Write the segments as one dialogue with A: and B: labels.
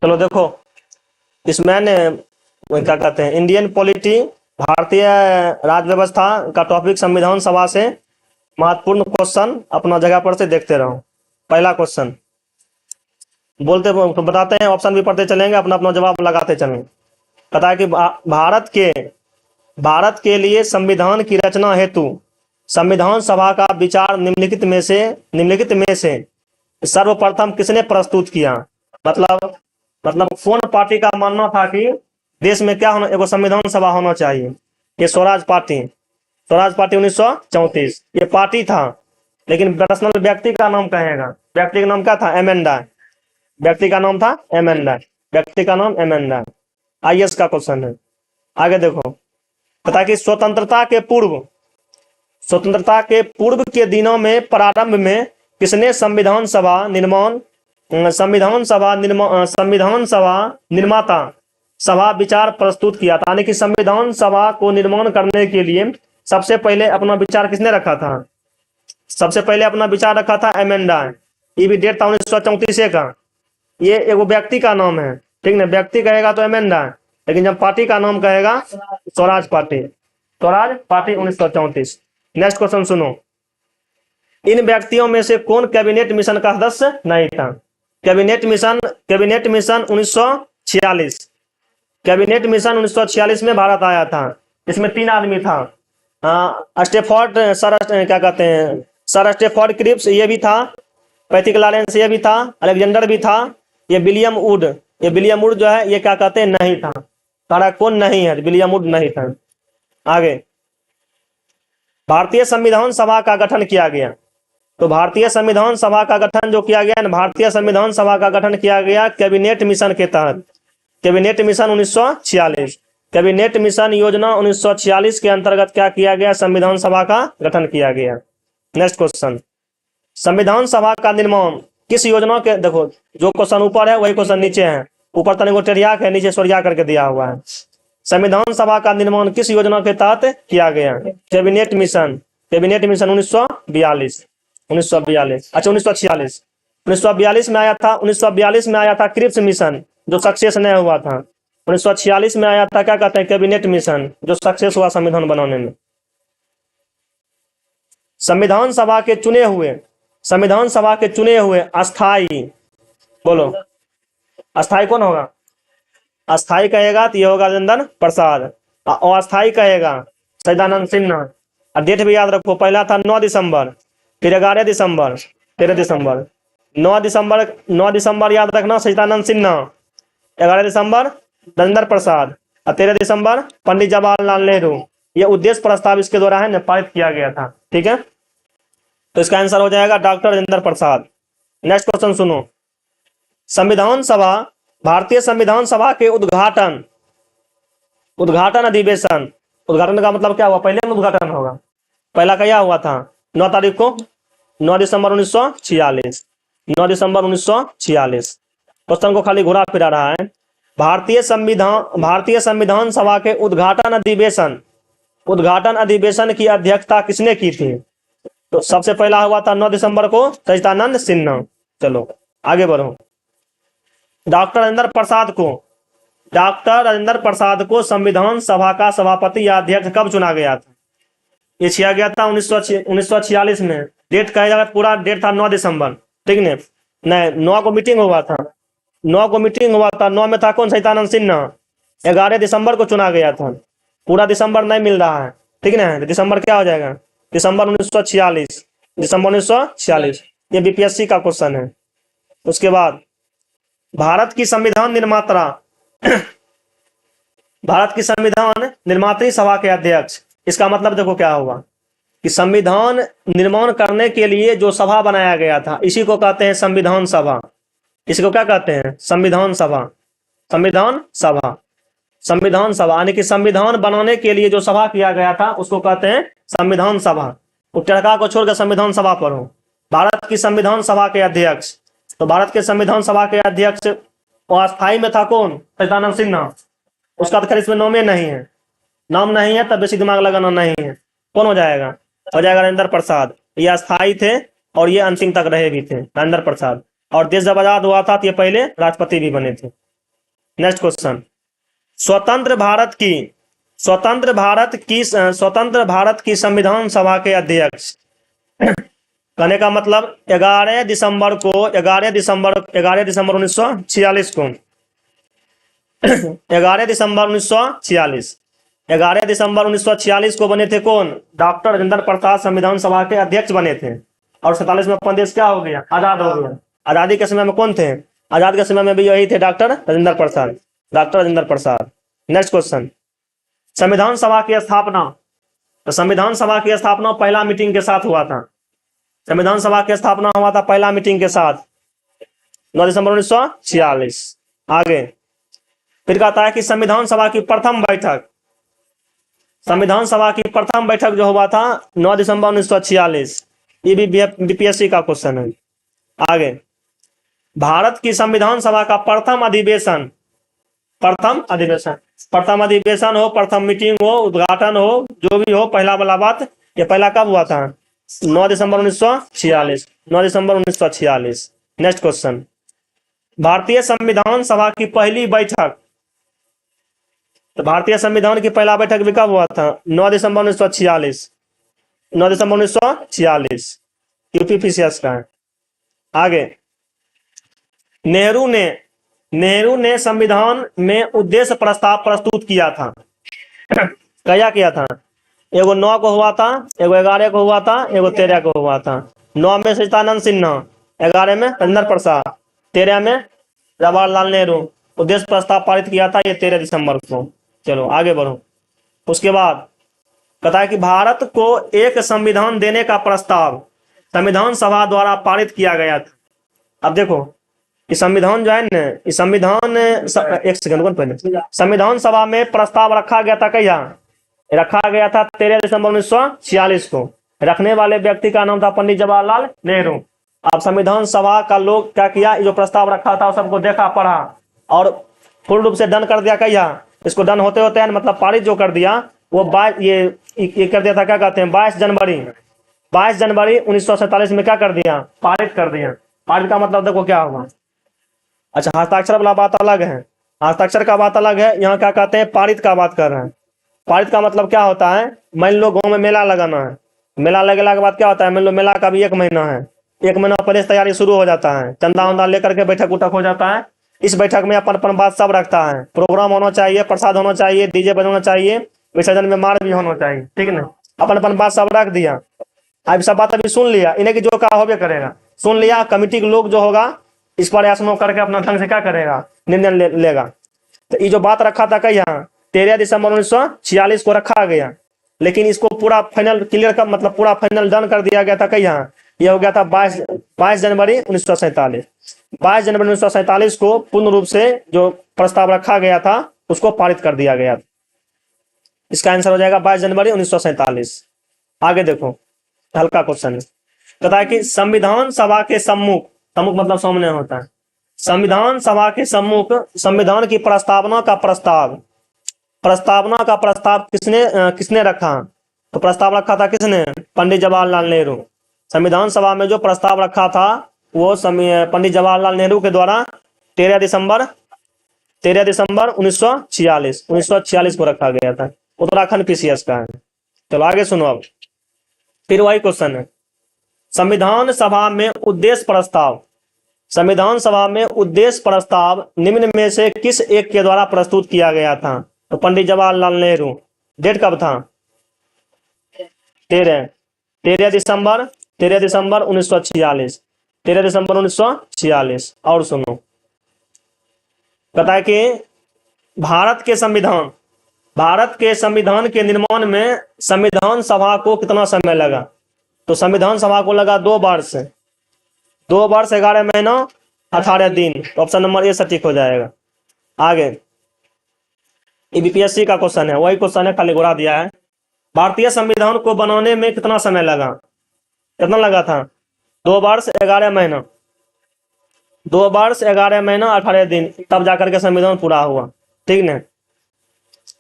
A: चलो देखो, इसमें क्या कहते हैं, इंडियन पॉलिटी, भारतीय राज्य व्यवस्था का टॉपिक संविधान सभा से महत्वपूर्ण क्वेश्चन अपना जगह पर से देखते रहो। पहला क्वेश्चन बोलते तो बताते हैं, ऑप्शन भी पढ़ते चलेंगे, अपना अपना जवाब लगाते चलेंगे। पता है कि भारत के लिए संविधान की रचना हेतु संविधान सभा का विचार निम्नलिखित में से सर्वप्रथम किसने प्रस्तुत किया। मतलब कौन पार्टी का मानना था कि देश में क्या होना, एगो संविधान सभा होना चाहिए। ये स्वराज पार्टी 1934 ये पार्टी था, लेकिन पर्सनल व्यक्ति का नाम कहेगा। व्यक्ति का नाम क्या था? एमेंडा। व्यक्ति का नाम था एमेंडा। व्यक्ति का नाम एमेंडा। आईएएस का क्वेश्चन है। आगे देखो, पता कि स्वतंत्रता के पूर्व के दिनों में प्रारंभ में किसने संविधान सभा निर्माता सभा विचार प्रस्तुत किया था। यानी कि संविधान सभा को निर्माण करने के लिए सबसे पहले अपना विचार किसने रखा था? सबसे पहले अपना विचार रखा था एमेंडा। ये भी डेट था 1934 का। ये एगो व्यक्ति का नाम है, ठीक ना। व्यक्ति कहेगा तो एमेंडा, लेकिन जब पार्टी का नाम कहेगा स्वराज पार्टी 1934। नेक्स्ट क्वेश्चन सुनो, इन व्यक्तियों में से कौन कैबिनेट मिशन का सदस्य नहीं था? Cabinet mission 1946। कैबिनेट मिशन 1946 में भारत आया था। इसमें 3 आदमी था। सर स्टेफोर्ड क्रिप्स ये भी था, पैथिक लॉरेंस ये भी था, अलेक्जेंडर भी था, ये विलियम वुड जो है ये क्या कहते हैं, नहीं था। तारा कौन नहीं है? विलियम वुड नहीं था। आगे, भारतीय संविधान सभा का गठन किया गया। तो भारतीय संविधान सभा का गठन जो किया गया, भारतीय संविधान सभा का गठन किया गया कैबिनेट मिशन के तहत। कैबिनेट मिशन 1946, कैबिनेट मिशन योजना 1946 के अंतर्गत क्या किया गया? संविधान सभा का गठन किया गया। नेक्स्ट क्वेश्चन, संविधान सभा का निर्माण किस योजना के, देखो जो क्वेश्चन ऊपर है वही क्वेश्चन नीचे है। ऊपर तनिक को टेढ़िया है, नीचे सोरिया करके दिया हुआ है। संविधान सभा का निर्माण किस योजना के तहत किया गया? Cabinet mission 1942। अच्छा 1946 में आया था। 1942 में आया था क्रिप्स मिशन, जो सक्सेस नहीं हुआ था। 1946 में आया था क्या कहते हैं, कैबिनेट मिशन, जो सक्सेस हुआ संविधान बनाने में। संविधान सभा के चुने हुए अस्थाई, बोलो अस्थाई कौन होगा? अस्थाई कहेगा तो ये होगा राजेंद्र प्रसाद, और अस्थाई कहेगा सच्चिदानंद सिन्हा। और डेट भी याद रखो, पहला था 9 दिसंबर, फिर 11 दिसंबर, 13 दिसंबर। 9 दिसंबर याद रखना सच्चिदानंद सिन्हा, 11 दिसंबर राजेंद्र प्रसाद, और 13 दिसंबर पंडित जवाहरलाल नेहरू। ये उद्देश्य प्रस्ताव इसके द्वारा है पारित किया गया था, ठीक है। तो इसका आंसर हो जाएगा doctor Rajendra Prasad. Next question सुनो, संविधान सभा, भारतीय संविधान सभा के उद्घाटन अधिवेशन, उद्घाटन का मतलब क्या हुआ? पहले में उद्घाटन होगा। पहला क्या हुआ था? 9 तारीख को, 9 दिसंबर 1946। 9 दिसंबर 1946। क्वेश्चन को खाली घुरा फिरा रहा है। भारतीय संविधान सभा के उद्घाटन अधिवेशन की अध्यक्षता किसने की थी? तो सबसे पहला हुआ था 9 दिसंबर को सच्चिदानंद सिन्हा। चलो आगे बढ़ो। डॉक्टर राजेंद्र प्रसाद को संविधान सभा का सभापति या अध्यक्ष कब चुना गया था? ये किया गया था 1946 में। डेट कहा जाएगा, पूरा डेट था 9 दिसंबर, ठीक है। नहीं, 9 को मीटिंग हुआ था। 9 में था कौन? सच्चिदानंद सिन्हा। 11 दिसंबर को चुना गया था। पूरा दिसंबर नहीं मिल रहा है, ठीक है ना। दिसंबर क्या हो जाएगा? दिसंबर 1946। ये बीपीएससी का क्वेश्चन है। उसके बाद भारत की संविधान निर्मात्री सभा के अध्यक्ष। इसका मतलब देखो क्या होगा कि संविधान निर्माण करने के लिए जो सभा बनाया गया था, इसी को कहते हैं संविधान सभा। इसको क्या कहते हैं? संविधान सभा यानी कि संविधान बनाने के लिए जो सभा किया गया था उसको कहते हैं संविधान सभा। उपचर्का को छोड़कर संविधान सभा पढ़ो। भारत की संविधान सभा के अध्यक्ष, तो भारत के संविधान सभा के अध्यक्ष और अस्थाई में था कौन? सच्चिदानंद सिन्हा। उसका तो खैर इसमें नाम नहीं है, नाम नहीं है, तब बेसी दिमाग लगाना नहीं है। कौन हो जाएगा? राजेंद्र प्रसाद। ये अस्थाई थे और ये अंतिम तक रहे भी थे, राजेंद्र प्रसाद। और देश जब आजाद हुआ था तो ये पहले राष्ट्रपति भी बने थे। नेक्स्ट क्वेश्चन, स्वतंत्र भारत की स्वतंत्र भारत की स्वतंत्र भारत की संविधान सभा के अध्यक्ष, कहने का मतलब 11 दिसंबर 11 दिसंबर 1946 को बने थे कौन? डॉक्टर राजेंद्र प्रसाद संविधान सभा के अध्यक्ष बने थे। और 47 में अपन देश क्या हो गया? आजाद हो गया। आजादी के समय में कौन थे? आजाद के समय में भी यही थे, doctor Rajendra Prasad. Doctor Rajendra Prasad. Next question, संविधान सभा की स्थापना। तो संविधान सभा की स्थापना पहला मीटिंग के साथ हुआ था। संविधान सभा की स्थापना हुआ था पहला मीटिंग के साथ 9 दिसंबर 1946। आगे फिर कहता है कि संविधान सभा की प्रथम बैठक, संविधान सभा की प्रथम बैठक जो हुआ था 9 दिसंबर 1946। ये भी बीपीएससी का क्वेश्चन है। आगे, भारत की संविधान सभा का प्रथम अधिवेशन, प्रथम अधिवेशन हो, प्रथम मीटिंग हो, उद्घाटन हो, जो भी हो, पहला वाला बात, ये पहला कब हुआ था? 9 दिसंबर 1946। 9 दिसंबर 1946। नेक्स्ट क्वेश्चन, भारतीय संविधान सभा की पहली बैठक। तो भारतीय संविधान की पहला बैठक भी कब हुआ था? 9 दिसंबर 1946। 9 दिसंबर 1946 यूपीपीसीएस का है। आगे, नेहरू ने संविधान में उद्देश्य प्रस्ताव प्रस्तुत किया था। क्या किया था? एगो 9 को हुआ था, एगो 11 को हुआ था, एगो 13 को हुआ था। 9 में सच्चिदानंद सिन्हा, 11 में राजेंद्र प्रसाद, 13 में जवाहरलाल नेहरू। उद्देश्य प्रस्ताव पारित किया था ये 13 दिसंबर को। चलो आगे बढ़ो। उसके बाद कहता है कि भारत को एक संविधान देने का प्रस्ताव संविधान सभा द्वारा पारित किया गया था। अब देखो, ये संविधान जो है ना, ये संविधान एक सेकंड पहले, संविधान सभा में प्रस्ताव रखा गया था। क्या रखा गया था? 13 दिसंबर 1946 को। रखने वाले व्यक्ति का नाम था पंडित जवाहरलाल नेहरू। अब संविधान सभा का लोग क्या किया, जो प्रस्ताव रखा था सबको देखा, पढ़ा और पूर्ण रूप से डन कर दिया। क्या इसको डन होते होते हैं मतलब पारित जो कर दिया वो ये कर दिया था। क्या कहते हैं? 22 जनवरी 1947 में क्या कर दिया? पारित कर दिया। पारित का मतलब देखो क्या होगा। अच्छा, हस्ताक्षर वाला बात अलग है, हस्ताक्षर का बात अलग है। यहाँ क्या कहते हैं? पारित का बात कर रहे हैं। पारित का मतलब क्या होता है? मान लो गाँव में मेला लगाना है, मेला लगेला के बाद क्या होता है? मान लो मेला का भी 1 महीना है, 1 महीना पहले से तैयारी शुरू हो जाता है, चंदा वंदा लेकर के बैठक उठक हो जाता है। इस बैठक में अपन अपन बात सब रखता है, प्रोग्राम होना चाहिए, प्रसाद होना चाहिए, डीजे बजाना चाहिए, विसर्जन में मार भी होना चाहिए, ठीक है ना। अपन अपन बात सब रख दिया, अब सब बात अभी सुन लिया, इन्हें की जो कहा होबे करेगा, सुन लिया। कमिटी के लोग जो होगा इस पर आसनो करके अपना ढंग से क्या करेगा? निर्णय लेगा। तो ये जो बात रखा था क्या 13 दिसंबर 1946 को रखा गया, लेकिन इसको पूरा फाइनल क्लियर का मतलब पूरा फाइनल डन कर दिया गया था। क्या ये हो गया था 22 जनवरी 1947। 22 जनवरी 1947 को पूर्ण रूप से जो प्रस्ताव रखा गया था उसको पारित कर दिया गया। इसका आंसर हो जाएगा 22 जनवरी 1947। आगे देखो, हल्का क्वेश्चन है। कहता है कि संविधान सभा के सम्मुख, सम्मुख मतलब सामने होता है, संविधान सभा के सम्मुख संविधान की प्रस्तावना का प्रस्ताव किसने रखा? तो प्रस्ताव रखा था किसने? पंडित जवाहरलाल नेहरू। संविधान सभा में जो प्रस्ताव रखा था वो पंडित जवाहरलाल नेहरू के द्वारा 13 दिसंबर 1946 को रखा गया था। उत्तराखंड पीसीएस का है। चलो आगे सुनो। अब फिर वही क्वेश्चन है, संविधान सभा में उद्देश्य प्रस्ताव निम्न में से किस एक के द्वारा प्रस्तुत किया गया था? तो पंडित जवाहरलाल नेहरू। डेट कब था? 13 दिसंबर 1946। 13 दिसंबर 1946। और सुनो, कहता है कि भारत के संविधान के निर्माण में संविधान सभा को कितना समय लगा? तो संविधान सभा को लगा 2 वर्ष, 11 महीना 18 दिन। तो ऑप्शन नंबर ए सटीक हो जाएगा। आगे, बीपीएससी का क्वेश्चन है, वही क्वेश्चन है, खाली घुरा दिया है। भारतीय संविधान को बनाने में कितना समय लगा? कितना लगा था? 2 वर्ष 11 महीना, 2 वर्ष 11 महीना 18 दिन, तब जाकर के संविधान पूरा हुआ, ठीक ना।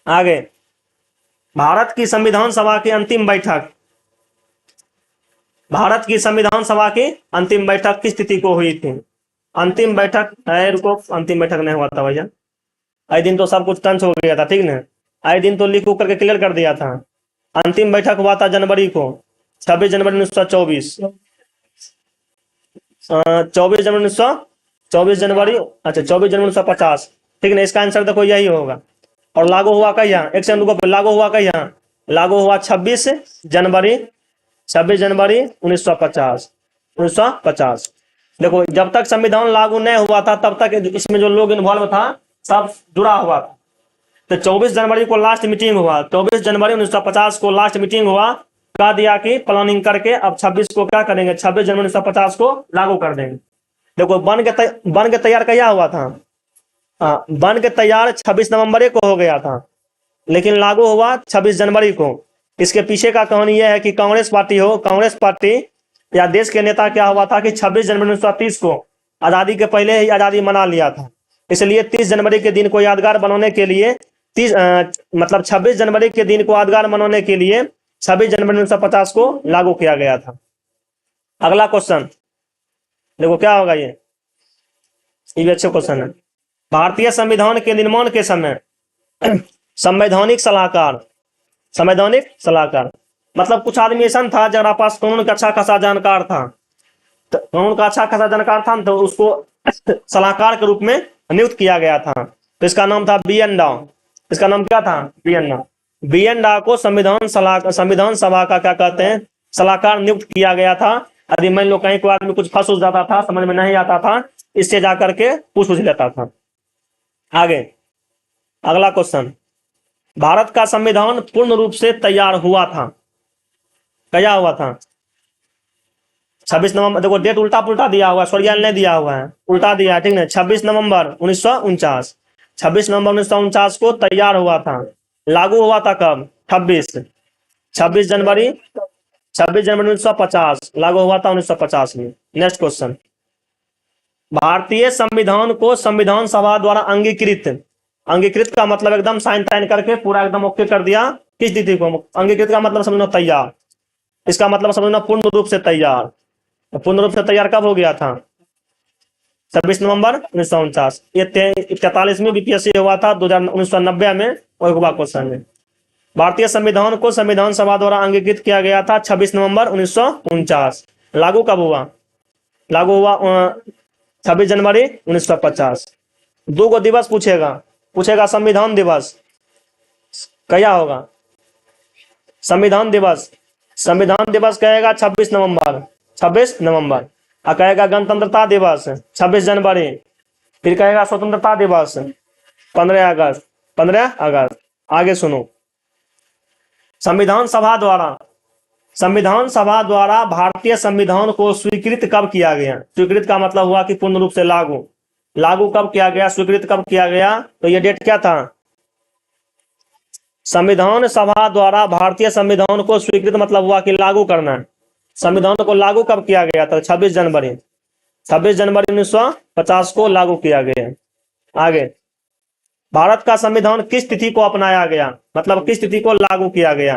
A: आगे, भारत की संविधान सभा की अंतिम बैठक किस तिथि को हुई थी? अंतिम बैठक है, रुको, अंतिम बैठक नहीं हुआ था भैया, आए दिन तो सब कुछ टंच हो गया था, ठीक ना। आए दिन तो लिख उख करके क्लियर कर दिया था। अंतिम बैठक हुआ था जनवरी को, 26 जनवरी 1924। 24 जनवरी अच्छा 24 जनवरी 1950, ठीक ना। इसका आंसर देखो यही होगा। और लागू हुआ कहिया, एक सेकंड रुको, लागू हुआ कहिया, लागू हुआ 26 जनवरी, 26 जनवरी 1950, 1950। देखो जब तक संविधान लागू नहीं हुआ था तब तक इसमें जो लोग इन्वॉल्व था सब जुड़ा हुआ था। तो 24 जनवरी को लास्ट मीटिंग हुआ, 24 जनवरी 1950 को लास्ट मीटिंग हुआ, कह दिया कि प्लानिंग करके अब 26 को क्या करेंगे, 26 जनवरी 1950 को लागू कर देंगे। देखो बन के तैयार क्या हुआ था, हाँ बन के तैयार 26 नवंबर को हो गया था, लेकिन लागू हुआ 26 जनवरी को। इसके पीछे का कहानी यह है कि कांग्रेस पार्टी या देश के नेता क्या हुआ था कि 26 जनवरी 1930 को आजादी के पहले ही आजादी मना लिया था, इसलिए 30 जनवरी के दिन को यादगार बनाने के लिए 26 जनवरी के दिन को यादगार मनाने के लिए 26 जनवरी 1950 को लागू किया गया था। अगला क्वेश्चन देखो क्या होगा, ये भी अच्छा क्वेश्चन है। भारतीय संविधान के निर्माण के समय संवैधानिक सलाहकार मतलब कुछ आदमी ऐसा था जरा पास कानून का अच्छा खासा जानकार था, तो कानून का अच्छा खासा जानकार था तो उसको सलाहकार के रूप में नियुक्त किया गया था। तो इसका नाम था बी.एन. राव। इसका नाम क्या था, बी.एन. राव को संविधान सभा का क्या कहते हैं, सलाहकार नियुक्त किया गया था। यदि मान लो कहीं कोई आदमी कुछ फंस जाता था, समझ में नहीं आता था, इससे जाकर के पूछ लेता था। आगे अगला क्वेश्चन, भारत का संविधान पूर्ण रूप से तैयार हुआ था, क्या हुआ था, 26 नवंबर। देखो डेट उल्टा पुल्टा दिया हुआ है, सॉरी नहीं दिया हुआ है, उल्टा दिया है, ठीक ना। 26 नवंबर 1949, 26 नवंबर 1949 को तैयार हुआ था। लागू हुआ था कब, 26 जनवरी 1950 लागू हुआ था 1950 में। नेक्स्ट क्वेश्चन, भारतीय संविधान को संविधान सभा द्वारा अंगीकृत का मतलब एकदम साइन ताइन करके पूरा एकदम ओके कर दिया, किस तिथि को। अंगीकृत का मतलब समझना तैयार, इसका मतलब समझना पूर्ण रूप से तैयार। पूर्ण रूप से तैयार कब हो गया था, 26 नवंबर 1949। ये 43वीं बीपीएससी हुआ था 1990 में, और क्वेश्चन है। भारतीय संविधान को संविधान सभा द्वारा अंगीकृत किया गया था 26 नवंबर 1949। लागू कब हुआ, लागू हुआ 26 जनवरी 1950। दो गो दिवस पूछेगा संविधान दिवस क्या होगा, संविधान दिवस कहेगा 26 नवंबर और कहेगा गणतंत्रता दिवस 26 जनवरी, फिर कहेगा स्वतंत्रता दिवस 15 अगस्त। आगे सुनो, संविधान सभा द्वारा भारतीय संविधान को स्वीकृत कब किया गया। स्वीकृत का मतलब हुआ कि पूर्ण रूप से लागू कब किया गया, स्वीकृत कब किया गया, तो ये डेट क्या था, संविधान सभा द्वारा भारतीय संविधान को स्वीकृत मतलब हुआ कि लागू करना है। संविधान को लागू कब किया गया था, 26 जनवरी 1950 को लागू किया गया। आगे, भारत का संविधान किस तिथि को अपनाया गया, मतलब किस तिथि को लागू किया गया।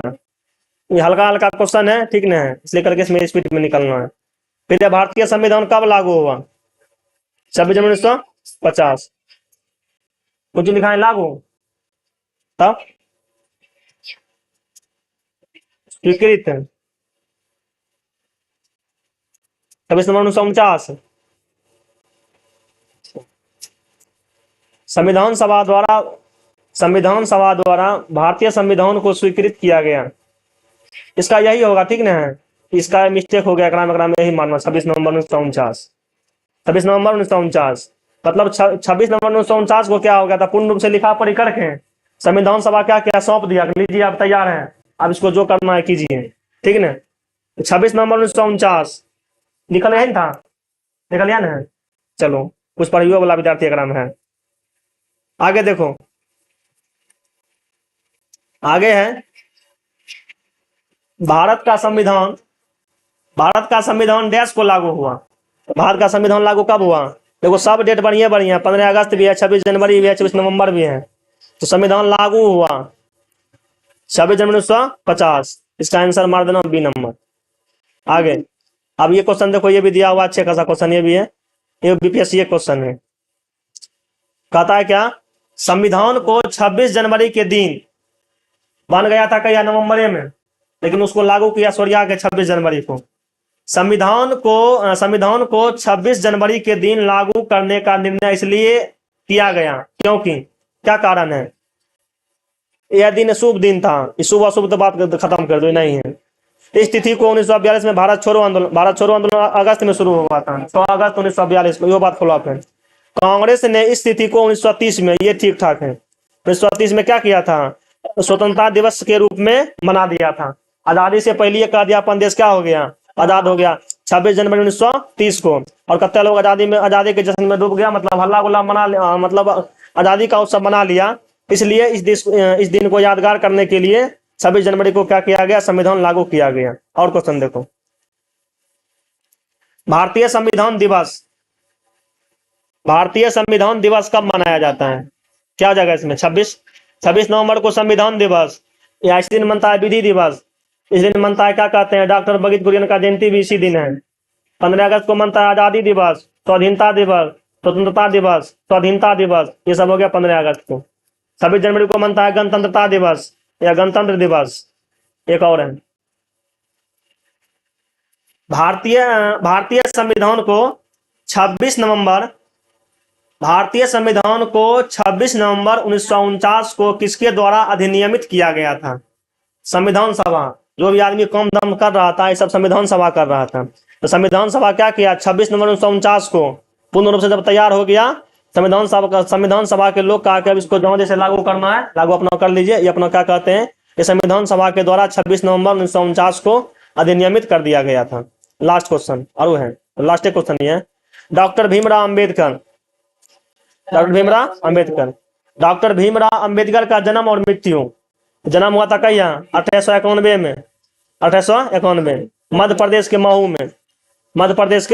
A: ये हल्का हल्का क्वेश्चन है, ठीक ना है, इसलिए करके इसमें स्पीड में निकलना है। फिर भारतीय संविधान कब लागू हुआ, 26 जनवरी 1950। कुछ लिखा है लागू, तब स्वीकृत 26 नवंबर 1949। संविधान सभा द्वारा भारतीय संविधान को स्वीकृत किया गया, इसका यही होगा, ठीक ना है। इसका मिस्टेक हो गया, एकरा में यही मानना 26 नवंबर 1949। 26 नवंबर 1949 मतलब 26 नवंबर 1949 को क्या हो गया था, पूर्ण रूप से लिखा पढ़ी करके संविधान सभा क्या सौंप दिया, लीजिए आप तैयार हैं, अब इसको जो करना है कीजिए, ठीक ना। 26 नवंबर 1949 निकल है था, निकल ना। चलो कुछ पढ़ियो वाला विद्यार्थी एकरा में है। आगे देखो, आगे है भारत का संविधान डैश को लागू हुआ। भारत का संविधान लागू कब हुआ, देखो सब डेट बढ़िया 15 अगस्त भी है, 26 जनवरी भी है, 26 नवंबर भी है। तो संविधान लागू हुआ 26 जनवरी 1950, इसका आंसर मार देना बी नंबर। आगे, अब ये क्वेश्चन देखो, ये भी दिया हुआ अच्छे खासा क्वेश्चन, ये भी है, ये बीपीएससी क्वेश्चन है। कहता है क्या, संविधान को 26 जनवरी के दिन बन गया था क्या नवंबर में, लेकिन उसको लागू किया सोरिया के 26 जनवरी को। संविधान को 26 जनवरी के दिन लागू करने का निर्णय इसलिए किया गया क्योंकि क्या कारण है? यह दिन शुभ दिन था। इस शुभ अशुभ तो बात खत्म कर दो, नहीं है। इस तिथि को 1942 में भारत छोड़ो आंदोलन अगस्त में शुरू हुआ था, 6 अगस्त 1942 को। यो बात खोला फिर। कांग्रेस ने इस तिथि को 1930 में, ये ठीक ठाक है, 1930 में क्या किया था? स्वतंत्रता दिवस के रूप में मना दिया था। आजादी से पहले का अध्यापन देश क्या हो गया? आजाद हो गया 26 जनवरी 1930 को। और कत्ते लोग आजादी के जश्न में डूब गया, मतलब हल्ला गुल्ला मना, मतलब आजादी का उत्सव मना लिया। इसलिए इस दिन को यादगार करने के लिए 26 जनवरी को क्या किया गया? संविधान लागू किया गया। और क्वेश्चन देखो, भारतीय संविधान दिवस कब मनाया जाता है? क्या जगह इसमें? 26 नवंबर को संविधान दिवस, या इस दिन मनता है विधि दिवस, इस दिन मनता है क्या कहते हैं, डॉक्टर भगत कुरियन का जयंती भी इसी दिन है। 15 अगस्त को मनता है आजादी दिवस, स्वाधीनता दिवस, स्वतंत्रता दिवस, स्वाधीनता दिवस, ये सब हो गया 15 अगस्त को। 26 जनवरी को मनता है गणतंत्रता दिवस या गणतंत्र दिवस। एक और है, भारतीय संविधान को 26 नवंबर 1949 को किसके द्वारा अधिनियमित किया गया था? संविधान सभा। जो भी आदमी कम दम कर रहा था, ये सब संविधान सभा कर रहा था। तो संविधान सभा क्या किया? 26 नवंबर 1949 को पूर्ण रूप से जब तैयार हो गया, संविधान सभा के लोग कहा कि अब इसको जहां जैसे लागू करना है लागू अपना कर लीजिए। ये अपना क्या कहते हैं, ये संविधान सभा के द्वारा 26 नवंबर 1949 को अधिनियमित कर दिया गया था। लास्ट क्वेश्चन और वो है, लास्ट क्वेश्चन ये है, डॉक्टर भीमराव अंबेडकर का जन्म और मृत्यु। जन्म हुआ था कहिया? 1891 में, 1891 मध्य प्रदेश के महू में, मध्य प्रदेश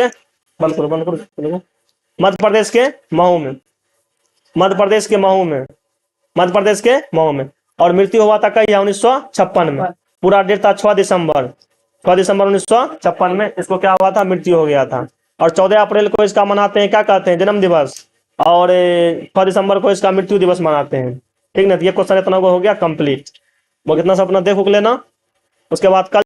A: के महू में। और मृत्यु हुआ था कहिया? 1956 में। पूरा डेट था 6 दिसंबर 1956 में इसको क्या हुआ था? मृत्यु हो गया था। और 14 अप्रैल को इसका मनाते हैं, क्या कहते हैं, जन्म दिवस। और 6 दिसंबर को इसका मृत्यु दिवस मनाते हैं। ठीक ना? ये क्वेश्चन इतना हो गया कंप्लीट। वो कितना सा अपना देख लेना, उसके बाद कल